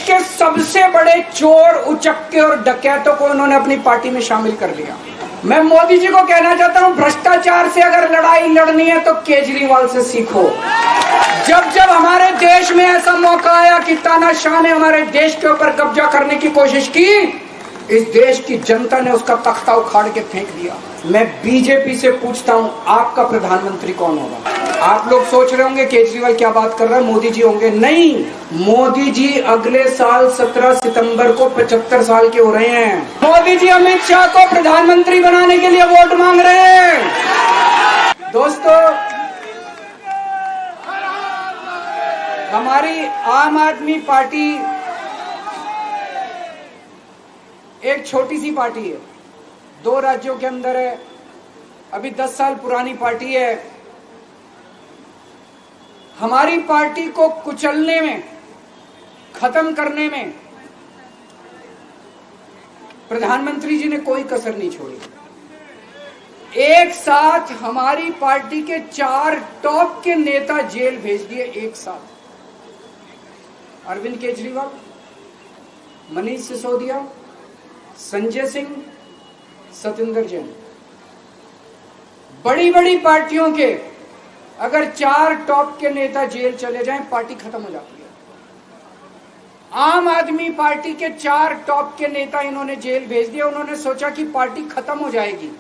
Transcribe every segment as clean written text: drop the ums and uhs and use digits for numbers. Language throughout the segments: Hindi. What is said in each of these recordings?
के सबसे बड़े चोर, उचक्के और डकैतों को उन्होंने अपनी पार्टी में शामिल कर लिया। मैं मोदी जी को कहना चाहता हूं, भ्रष्टाचार से अगर लड़ाई लड़नी है तो केजरीवाल से सीखो। जब जब हमारे देश में ऐसा मौका आया कि तानाशाह ने हमारे देश के ऊपर कब्जा करने की कोशिश की, इस देश की जनता ने उसका तख्ता उखाड़ के फेंक दिया। मैं बीजेपी से पूछता हूं, आपका प्रधानमंत्री कौन होगा? आप लोग सोच रहे होंगे केजरीवाल क्या बात कर रहा है, मोदी जी होंगे। नहीं, मोदी जी अगले साल 17 सितंबर को 75 साल के हो रहे हैं। मोदी जी अमित शाह को प्रधानमंत्री बनाने के लिए वोट मांग रहे हैं। दोस्तों, हमारी आम आदमी पार्टी एक छोटी सी पार्टी है, 2 राज्यों के अंदर है, अभी 10 साल पुरानी पार्टी है। हमारी पार्टी को कुचलने में, खत्म करने में प्रधानमंत्री जी ने कोई कसर नहीं छोड़ी। एक साथ हमारी पार्टी के 4 टॉप के नेता जेल भेज दिए एक साथ। अरविंद केजरीवाल, मनीष सिसोदिया, संजय सिंह, सत्येंद्र जैन। बड़ी बड़ी पार्टियों के अगर 4 टॉप के नेता जेल चले जाएं, पार्टी खत्म हो जाती है। आम आदमी पार्टी के 4 टॉप के नेता इन्होंने जेल भेज दिया। उन्होंने सोचा कि पार्टी खत्म हो जाएगी,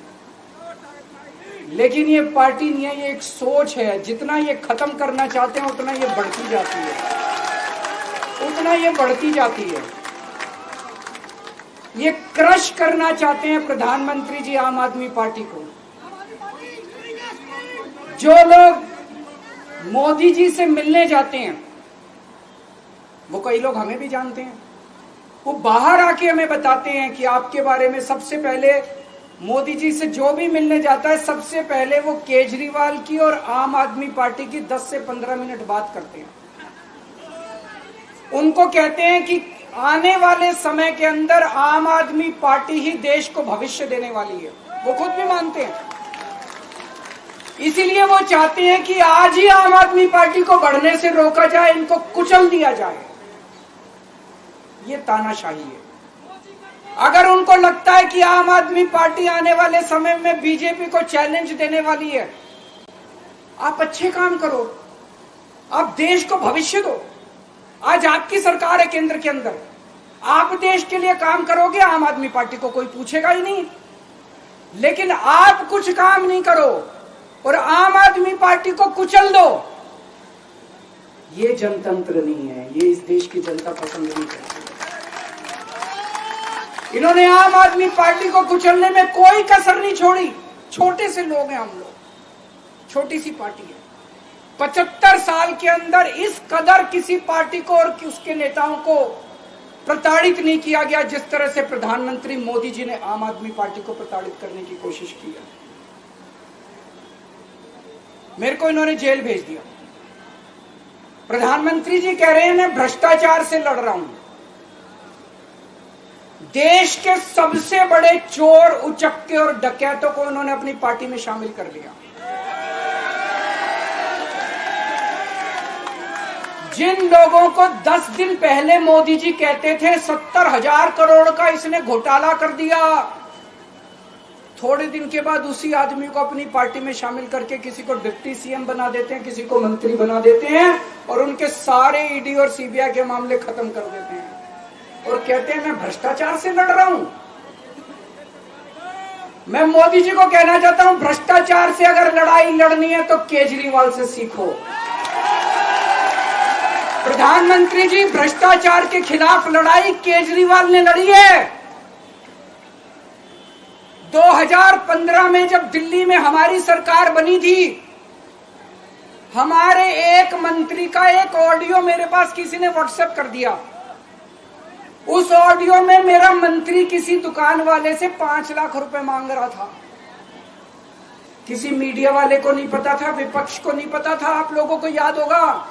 लेकिन ये पार्टी नहीं है, ये एक सोच है। जितना ये खत्म करना चाहते हैं उतना ये बढ़ती जाती है, उतना ये बढ़ती जाती है। ये क्रश करना चाहते हैं प्रधानमंत्री जी आम आदमी पार्टी को। जो लोग मोदी जी से मिलने जाते हैं, वो कई लोग हमें भी जानते हैं, वो बाहर आके हमें बताते हैं कि आपके बारे में सबसे पहले मोदी जी से जो भी मिलने जाता है, सबसे पहले वो केजरीवाल की और आम आदमी पार्टी की 10 से 15 मिनट बात करते हैं। उनको कहते हैं कि आने वाले समय के अंदर आम आदमी पार्टी ही देश को भविष्य देने वाली है। वो खुद भी मानते हैं। इसीलिए वो चाहते हैं कि आज ही आम आदमी पार्टी को बढ़ने से रोका जाए, इनको कुचल दिया जाए। ये तानाशाही है। अगर उनको लगता है कि आम आदमी पार्टी आने वाले समय में बीजेपी को चैलेंज देने वाली है, आप अच्छे काम करो, आप देश को भविष्य दो। आज आपकी सरकार है केंद्र के अंदर, आप देश के लिए काम करोगे, आम आदमी पार्टी को कोई पूछेगा ही नहीं। लेकिन आप कुछ काम नहीं करो और आम आदमी पार्टी को कुचल दो, ये जनतंत्र नहीं है, ये इस देश की जनता पसंद नहीं करती। इन्होंने आम आदमी पार्टी को कुचलने में कोई कसर नहीं छोड़ी। छोटे से लोग हैं हम लोग, छोटी सी पार्टी है। 75 साल के अंदर इस कदर किसी पार्टी को और उसके नेताओं को प्रताड़ित नहीं किया गया जिस तरह से प्रधानमंत्री मोदी जी ने आम आदमी पार्टी को प्रताड़ित करने की कोशिश की है। मेरे को इन्होंने जेल भेज दिया। प्रधानमंत्री जी कह रहे हैं मैं भ्रष्टाचार से लड़ रहा हूं। देश के सबसे बड़े चोर, उचक्के और डकैतों को उन्होंने अपनी पार्टी में शामिल कर लिया। जिन लोगों को 10 दिन पहले मोदी जी कहते थे 70,000 करोड़ का इसने घोटाला कर दिया, थोड़े दिन के बाद उसी आदमी को अपनी पार्टी में शामिल करके किसी को डिप्टी सीएम बना देते हैं, किसी को मंत्री बना देते हैं और उनके सारे ईडी और सीबीआई के मामले खत्म कर देते हैं और कहते हैं मैं भ्रष्टाचार से लड़ रहा हूं। मैं मोदी जी को कहना चाहता हूं, भ्रष्टाचार से अगर लड़ाई लड़नी है तो केजरीवाल से सीखो। प्रधानमंत्री जी, भ्रष्टाचार के खिलाफ लड़ाई केजरीवाल ने लड़ी है। 2015 में जब दिल्ली में हमारी सरकार बनी थी, हमारे एक मंत्री का एक ऑडियो मेरे पास किसी ने व्हाट्सएप कर दिया। उस ऑडियो में मेरा मंत्री किसी दुकान वाले से 5 लाख रुपए मांग रहा था। किसी मीडिया वाले को नहीं पता था, विपक्ष को नहीं पता था। आप लोगों को याद होगा,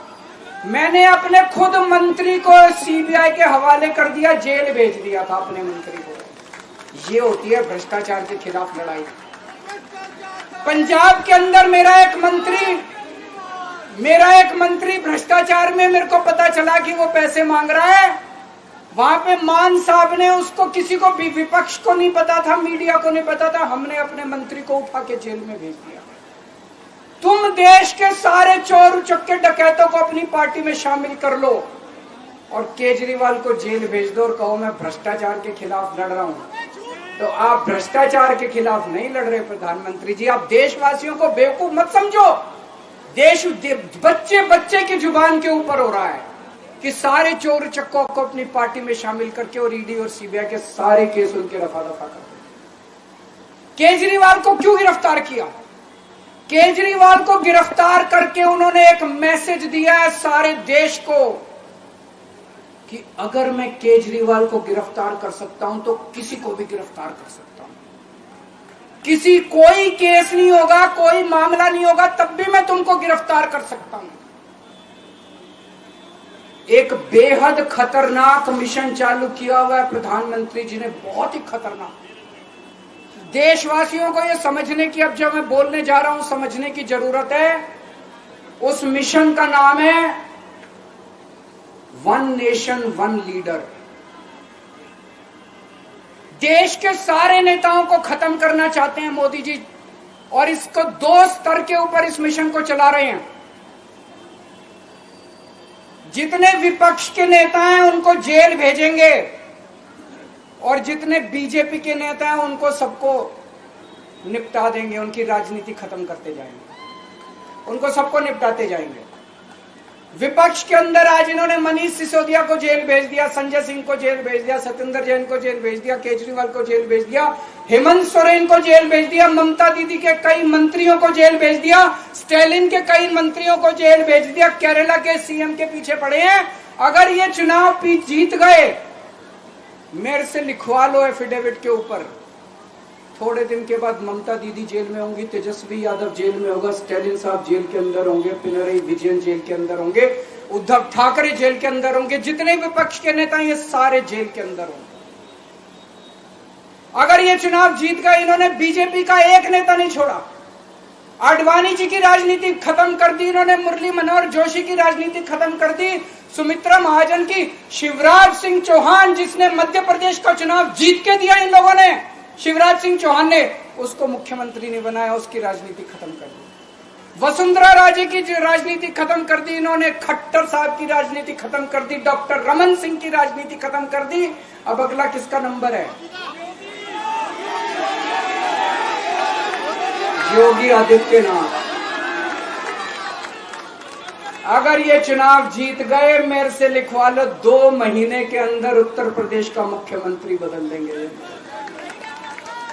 मैंने अपने खुद मंत्री को सीबीआई के हवाले कर दिया, जेल भेज दिया था अपने मंत्री को। ये होती है भ्रष्टाचार के खिलाफ लड़ाई। पंजाब के अंदर मेरा एक मंत्री भ्रष्टाचार में, मेरे को पता चला कि वो पैसे मांग रहा है, वहां पे मान साहब ने उसको, किसी को भी विपक्ष को नहीं पता था, मीडिया को नहीं पता था, हमने अपने मंत्री को उठा के जेल में भेज दिया। तुम देश के सारे चोर उचक्के डकैतों को अपनी पार्टी में शामिल कर लो और केजरीवाल को जेल भेज दो और कहो मैं भ्रष्टाचार के खिलाफ लड़ रहा हूं। तो आप भ्रष्टाचार के खिलाफ नहीं लड़ रहे प्रधानमंत्री जी, आप देशवासियों को बेवकूफ मत समझो। देश बच्चे बच्चे की जुबान के ऊपर हो रहा है कि सारे चोर चक्कों को अपनी पार्टी में शामिल करके और ईडी और सीबीआई के सारे केस उनके रफा दफा कर। केजरीवाल को क्यों गिरफ्तार किया? केजरीवाल को गिरफ्तार करके उन्होंने एक मैसेज दिया है सारे देश को कि अगर मैं केजरीवाल को गिरफ्तार कर सकता हूं तो किसी को भी गिरफ्तार कर सकता हूं। किसी कोई केस नहीं होगा, कोई मामला नहीं होगा, तब भी मैं तुमको गिरफ्तार कर सकता हूं। एक बेहद खतरनाक मिशन चालू किया हुआ है प्रधानमंत्री जी ने, बहुत ही खतरनाक। देशवासियों को यह समझने की, अब जब मैं बोलने जा रहा हूं, समझने की जरूरत है। उस मिशन का नाम है वन नेशन वन लीडर। देश के सारे नेताओं को खत्म करना चाहते हैं मोदी जी, और इसको 2 स्तर के ऊपर इस मिशन को चला रहे हैं। जितने विपक्ष के नेता हैं उनको जेल भेजेंगे और जितने बीजेपी के नेता हैं उनको सबको निपटा देंगे, उनकी राजनीति खत्म करते जाएंगे, उनको सबको निपटाते जाएंगे। विपक्ष के अंदर आज इन्होंने मनीष सिसोदिया को जेल भेज दिया, संजय सिंह को जेल भेज दिया, सत्येंद्र जैन को जेल भेज दिया, केजरीवाल को जेल भेज दिया, हेमंत सोरेन को जेल भेज दिया, ममता दीदी के कई मंत्रियों को जेल भेज दिया, स्टालिन के कई मंत्रियों को जेल भेज दिया, केरला के सीएम के पीछे पड़े हैं। अगर ये चुनाव जीत गए, मेरे से लिखवा लो एफिडेविट के ऊपर, थोड़े दिन के बाद ममता दीदी जेल में होंगी, तेजस्वी यादव जेल में होगा, स्टालिन साहब जेल के अंदर होंगे, पिनरई विजयन जेल के अंदर होंगे, उद्धव ठाकरे जेल के अंदर होंगे, जितने विपक्ष के नेता ये सारे जेल के अंदर होंगे। अगर ये चुनाव जीत गए, इन्होंने बीजेपी का एक नेता नहीं छोड़ा। आडवाणी जी की राजनीति खत्म कर दी इन्होंने, मुरली मनोहर जोशी की राजनीति खत्म कर दी, सुमित्रा महाजन की, शिवराज सिंह चौहान जिसने मध्य प्रदेश का चुनाव जीत के दिया इन लोगों ने, शिवराज सिंह चौहान ने उसको मुख्यमंत्री नहीं बनाया, उसकी राजनीति खत्म कर दी। वसुंधरा राजे की राजनीति खत्म कर दी इन्होंने, खट्टर साहब की राजनीति खत्म कर दी, डॉक्टर रमन सिंह की राजनीति खत्म कर दी। अब अगला किसका नंबर है? योगी आदित्यनाथ। अगर ये चुनाव जीत गए, मेरे से लिखवा लो, 2 महीने के अंदर उत्तर प्रदेश का मुख्यमंत्री बदल देंगे।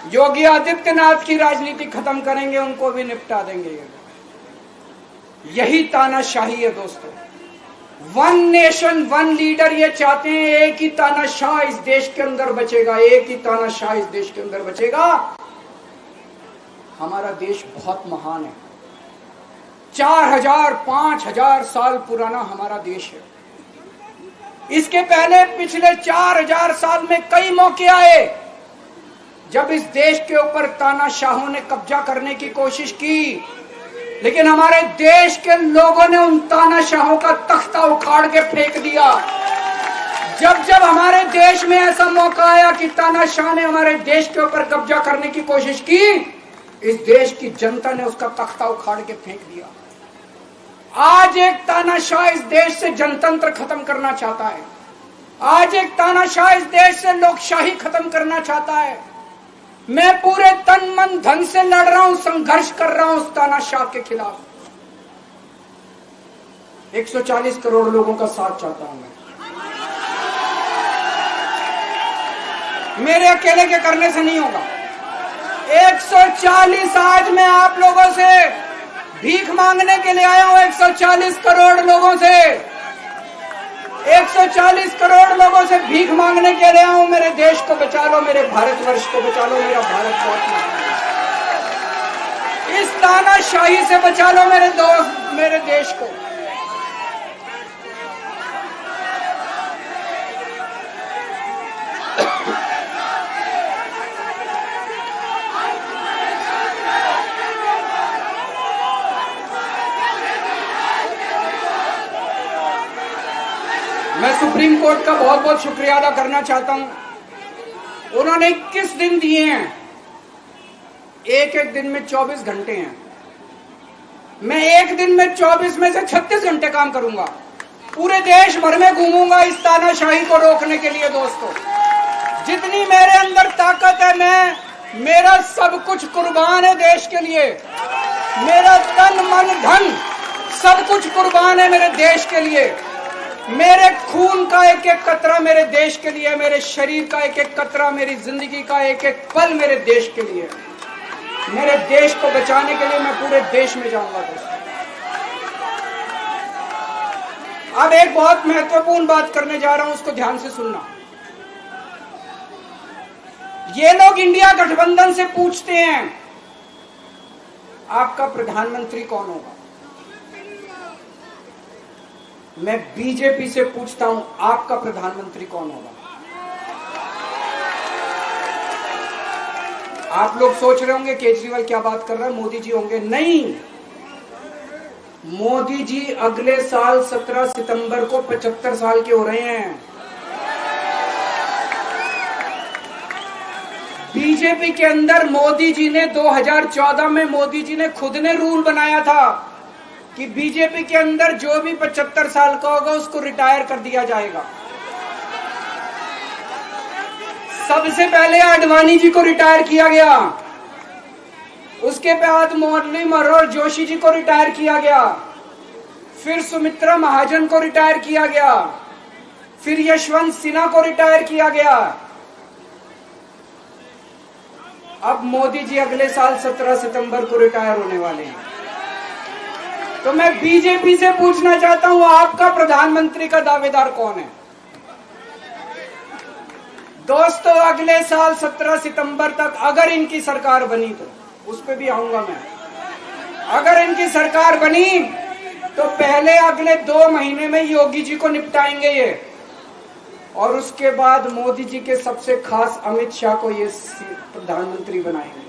योगी आदित्यनाथ की राजनीति खत्म करेंगे, उनको भी निपटा देंगे। यही तानाशाही है दोस्तों। वन नेशन वन लीडर ये चाहते हैं, एक ही तानाशाह इस देश के अंदर बचेगा, एक ही तानाशाह इस देश के अंदर बचेगा। हमारा देश बहुत महान है, 4000 5000 साल पुराना हमारा देश है। इसके पहले पिछले 4000 साल में कई मौके आए जब इस देश के ऊपर तानाशाहों ने कब्जा करने की कोशिश की, लेकिन हमारे देश के लोगों ने उन तानाशाहों का तख्ता उखाड़ के फेंक दिया। जब जब हमारे देश में ऐसा मौका आया कि तानाशाह ने हमारे देश के ऊपर कब्जा करने की कोशिश की, इस देश की जनता ने उसका तख्ता उखाड़ के फेंक दिया। आज एक तानाशाह इस देश से जनतंत्र खत्म करना चाहता है, आज एक तानाशाह इस देश से लोकशाही खत्म करना चाहता है। मैं पूरे तन मन धन से लड़ रहा हूं, संघर्ष कर रहा हूं उस तानाशाह के खिलाफ। 140 करोड़ लोगों का साथ चाहता हूं मैं। मेरे अकेले के करने से नहीं होगा। 140 आज मैं आप लोगों से भीख मांगने के लिए आया हूं, 140 करोड़ लोगों से, 140 करोड़ लोगों से भीख मांगने के लिए आया हूं। मेरे देश को बचा लो, मेरे भारतवर्ष को बचा लो, मेरा भारत बहुत महान है। इस तानाशाही से बचा लो मेरे दोस्त, मेरे देश को। मैं सुप्रीम कोर्ट का बहुत बहुत शुक्रिया अदा करना चाहता हूं। उन्होंने 21 दिन दिए हैं, एक एक दिन में 24 घंटे हैं। मैं एक दिन में 24 में से 36 घंटे काम करूंगा, पूरे देश भर में घूमूंगा इस तानाशाही को रोकने के लिए। दोस्तों, जितनी मेरे अंदर ताकत है, मेरा सब कुछ कुर्बान है देश के लिए। मेरा तन मन धन सब कुछ कुर्बान है मेरे देश के लिए। मेरे खून का एक एक कतरा मेरे देश के लिए, मेरे शरीर का एक एक कतरा, मेरी जिंदगी का एक एक पल मेरे देश के लिए। मेरे देश को बचाने के लिए मैं पूरे देश में जाऊंगा। दोस्तों, अब एक बहुत महत्वपूर्ण बात करने जा रहा हूं, उसको ध्यान से सुनना। ये लोग इंडिया गठबंधन से पूछते हैं आपका प्रधानमंत्री कौन होगा। मैं बीजेपी से पूछता हूं आपका प्रधानमंत्री कौन होगा। आप लोग सोच रहे होंगे केजरीवाल क्या बात कर रहा है, मोदी जी होंगे। नहीं, मोदी जी अगले साल 17 सितंबर को 75 साल के हो रहे हैं। बीजेपी के अंदर मोदी जी ने 2014 में मोदी जी ने खुद ने रूल बनाया था कि बीजेपी के अंदर जो भी 75 साल का होगा उसको रिटायर कर दिया जाएगा। सबसे पहले आडवाणी जी को रिटायर किया गया, उसके बाद मुरली मनोहर जोशी जी को रिटायर किया गया, फिर सुमित्रा महाजन को रिटायर किया गया, फिर यशवंत सिन्हा को रिटायर किया गया। अब मोदी जी अगले साल 17 सितंबर को रिटायर होने वाले हैं। तो मैं बीजेपी से पूछना चाहता हूं आपका प्रधानमंत्री का दावेदार कौन है। दोस्तों, अगले साल 17 सितंबर तक अगर इनकी सरकार बनी, तो उस पर भी आऊंगा मैं। अगर इनकी सरकार बनी तो पहले अगले 2 महीने में योगी जी को निपटाएंगे ये, और उसके बाद मोदी जी के सबसे खास अमित शाह को ये प्रधानमंत्री बनाएंगे।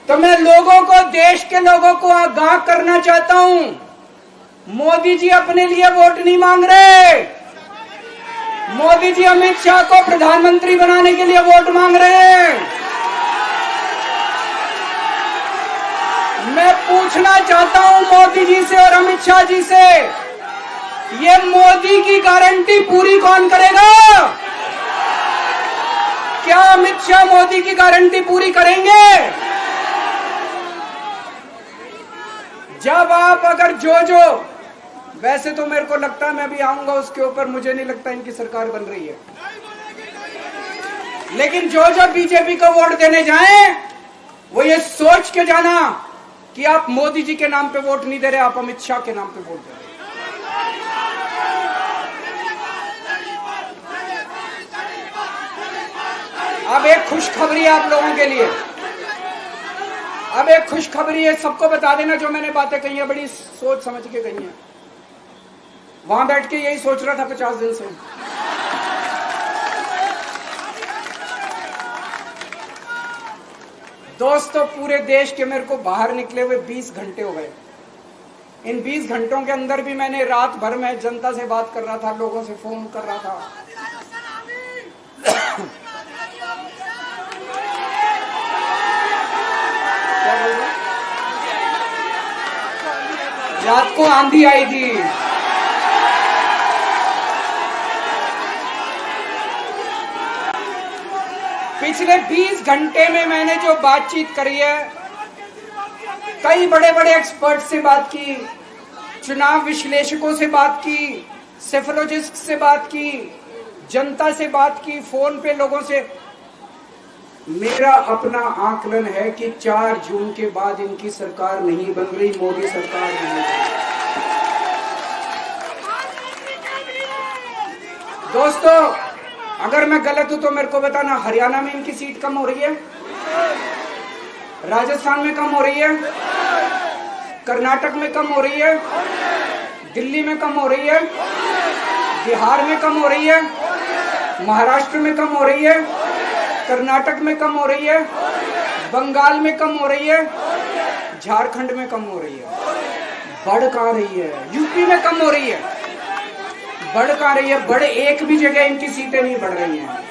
तो मैं लोगों को, देश के लोगों को आगाह करना चाहता हूं, मोदी जी अपने लिए वोट नहीं मांग रहे। मोदी जी अमित शाह को प्रधानमंत्री बनाने के लिए वोट मांग रहे हैं। मैं पूछना चाहता हूं मोदी जी से और अमित शाह जी से, ये मोदी की गारंटी पूरी कौन करेगा? क्या अमित शाह मोदी की गारंटी पूरी करेंगे? जब आप अगर जो वैसे तो मेरे को लगता है, मैं भी आऊंगा उसके ऊपर, मुझे नहीं लगता इनकी सरकार बन रही है, लेकिन जो बीजेपी को वोट देने जाएं वो ये सोच के जाना कि आप मोदी जी के नाम पे वोट नहीं दे रहे, आप अमित शाह के नाम पे वोट दे रहे। अब एक खुशखबरी है आप लोगों के लिए, अब एक खुशखबरी है, सबको बता देना जो मैंने बातें कही है बड़ी सोच समझ के कही है। वहां बैठ के यही सोच रहा था 50 दिन से। दोस्तों, पूरे देश के मेरे को बाहर निकले हुए 20 घंटे हो गए। इन 20 घंटों के अंदर भी मैंने रात भर में जनता से बात कर रहा था, लोगों से फोन कर रहा था। रात को आंधी आई थी, पिछले 20 घंटे में मैंने जो बातचीत करी है, कई बड़े बड़े एक्सपर्ट से बात की, चुनाव विश्लेषकों से बात की, सेफोलॉजिस्ट से बात की, जनता से बात की, फोन पे लोगों से। मेरा अपना आकलन है कि 4 जून के बाद इनकी सरकार नहीं बन रही, मोदी सरकार नहीं बन रही। दोस्तों, अगर मैं गलत हूं तो मेरे को बताना। हरियाणा में इनकी सीट कम हो रही है, राजस्थान में कम हो रही है, कर्नाटक में कम हो रही है, दिल्ली में कम हो रही है, बिहार में कम हो रही है, महाराष्ट्र में कम हो रही है, कर्नाटक में कम हो रही है, बंगाल में कम हो रही है, झारखंड में कम हो रही है। बढ़ कहां रही है? यूपी में कम हो रही है, बढ़ कहां रही है? बढ़ एक भी जगह इनकी सीटें नहीं बढ़ रही हैं।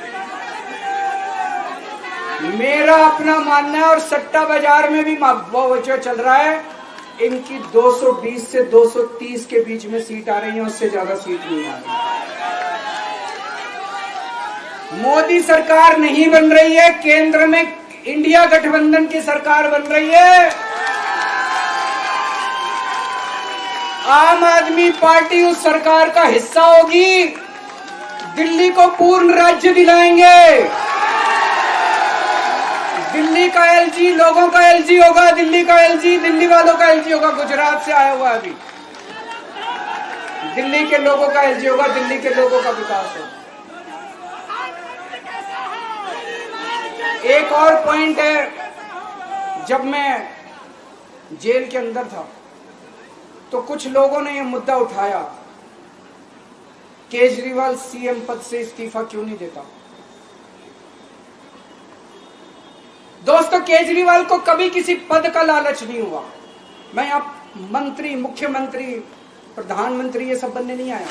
मेरा अपना मानना है, और सट्टा बाजार में भी वो जो चल रहा है, इनकी 220 से 230 के बीच में सीट आ रही है, उससे ज्यादा सीट नहीं आ रही। मोदी सरकार नहीं बन रही है, केंद्र में इंडिया गठबंधन की सरकार बन रही है। आम आदमी पार्टी उस सरकार का हिस्सा होगी। दिल्ली को पूर्ण राज्य दिलाएंगे। दिल्ली का एलजी लोगों का एलजी होगा, दिल्ली का एलजी दिल्ली वालों का एलजी होगा। गुजरात से आया हुआ अभी, दिल्ली के लोगों का एलजी होगा, दिल्ली के लोगों का विकास होगा। एक और पॉइंट है, जब मैं जेल के अंदर था तो कुछ लोगों ने यह मुद्दा उठाया, केजरीवाल सीएम पद से इस्तीफा क्यों नहीं देता। दोस्तों, केजरीवाल को कभी किसी पद का लालच नहीं हुआ। मैं यहां मंत्री, मुख्यमंत्री, प्रधानमंत्री ये सब बनने नहीं आया।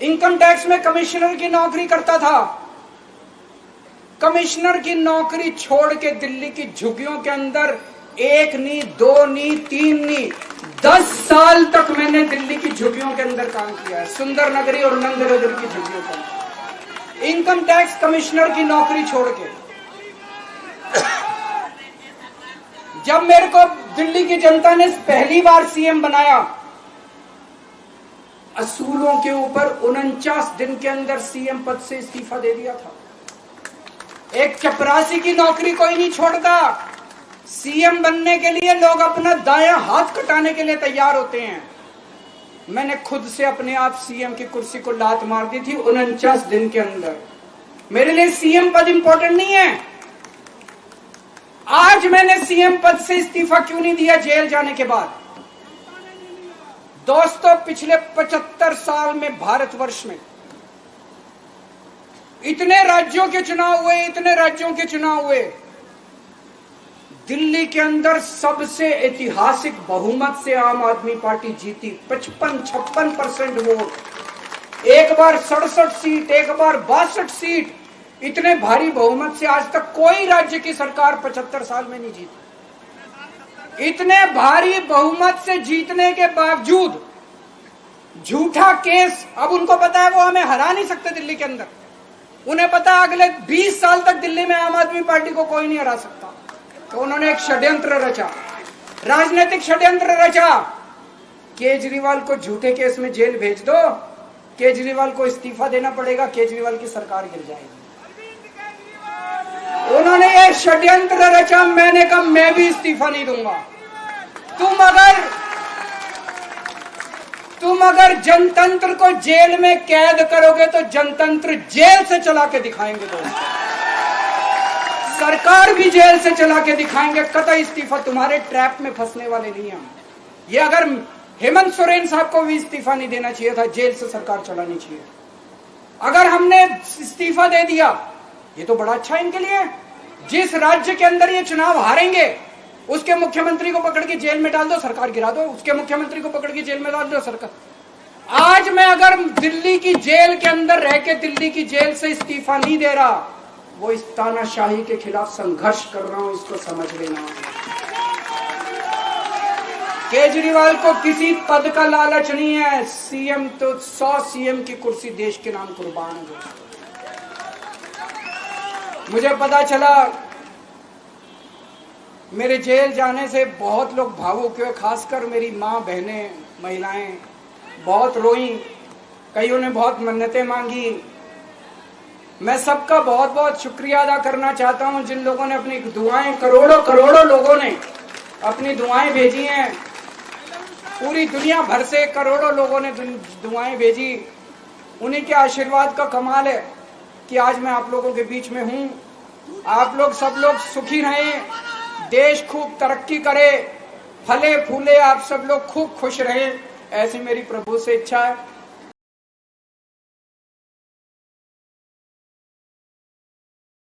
इनकम टैक्स में कमिश्नर की नौकरी करता था। कमिश्नर की नौकरी छोड़ के दिल्ली की झुग्गियों के अंदर 1 नहीं, 2 नहीं, 3 नहीं, 10 साल तक मैंने दिल्ली की झुग्गियों के अंदर काम किया है, सुंदर नगरी और नंदनगर की झुग्गियों के अंदर। इनकम टैक्स कमिश्नर की नौकरी छोड़ के जब मेरे को दिल्ली की जनता ने पहली बार सीएम बनाया, असूलों के ऊपर 49 दिन के अंदर सीएम पद से इस्तीफा दे दिया था। एक चपरासी की नौकरी कोई नहीं छोड़ता। सीएम बनने के लिए लोग अपना दायां हाथ कटाने के लिए तैयार होते हैं। मैंने खुद से अपने आप सीएम की कुर्सी को लात मार दी थी 49 दिन के अंदर। मेरे लिए सीएम पद इंपॉर्टेंट नहीं है। आज मैंने सीएम पद से इस्तीफा क्यों नहीं दिया जेल जाने के बाद? दोस्तों, पिछले 75 साल में भारतवर्ष में इतने राज्यों के चुनाव हुए, इतने राज्यों के चुनाव हुए, दिल्ली के अंदर सबसे ऐतिहासिक बहुमत से आम आदमी पार्टी जीती। 55-56% वोट, एक बार 67 सीट, एक बार 62 सीट। इतने भारी बहुमत से आज तक कोई राज्य की सरकार 75 साल में नहीं जीती। इतने भारी बहुमत से जीतने के बावजूद झूठा केस, अब उनको पता है वो हमें हरा नहीं सकते दिल्ली के अंदर। उन्हें पता है अगले 20 साल तक दिल्ली में आम आदमी पार्टी को कोई नहीं हरा सकता। तो उन्होंने एक षड्यंत्र रचा, राजनीतिक षड्यंत्र रचा। केजरीवाल को झूठे केस में जेल भेज दो, केजरीवाल को इस्तीफा देना पड़ेगा, केजरीवाल की सरकार गिर जाएगी। उन्होंने ये षड्यंत्र रचा। मैंने कहा मैं भी इस्तीफा नहीं दूंगा। तुम अगर जनतंत्र को जेल में कैद करोगे तो जनतंत्र जेल से चला के दिखाएंगे। दोस्तों, सरकार भी जेल से चला के दिखाएंगे। कतई इस्तीफा, तुम्हारे ट्रैप में फंसने वाले नहीं हम। ये अगर हेमंत सोरेन साहब को भी इस्तीफा नहीं देना चाहिए था, जेल से सरकार चलानी चाहिए। अगर हमने इस्तीफा दे दिया, ये तो बड़ा अच्छा इनके लिए। जिस राज्य के अंदर ये चुनाव हारेंगे उसके मुख्यमंत्री को पकड़ के जेल में डाल दो, सरकार गिरा दो। उसके मुख्यमंत्री को पकड़ के जेल में डाल दो, सरकार। आज मैं अगर दिल्ली की जेल के अंदर रह के दिल्ली की जेल से इस्तीफा नहीं दे रहा, वो इस तानाशाही के खिलाफ संघर्ष कर रहा हूं, इसको समझ लेना। केजरीवाल को किसी पद का लालच नहीं है। सीएम तो 100 सीएम की कुर्सी देश के नाम कुर्बान है। मुझे पता चला, मेरे जेल जाने से बहुत लोग भावुक हुए, खासकर मेरी माँ, बहनें, महिलाएं बहुत रोई। कईयों ने बहुत मन्नतें मांगी। मैं सबका बहुत बहुत शुक्रिया अदा करना चाहता हूं, जिन लोगों ने अपनी दुआएं, करोड़ों लोगों ने अपनी दुआएं भेजी हैं। पूरी दुनिया भर से करोड़ों लोगों ने दुआएं भेजी। उन्हीं के आशीर्वाद का कमाल है कि आज मैं आप लोगों के बीच में हूं। आप लोग सब लोग सुखी रहें, देश खूब तरक्की करे, फले फूले, आप सब लोग खूब खुश रहें, ऐसी मेरी प्रभु से इच्छा है।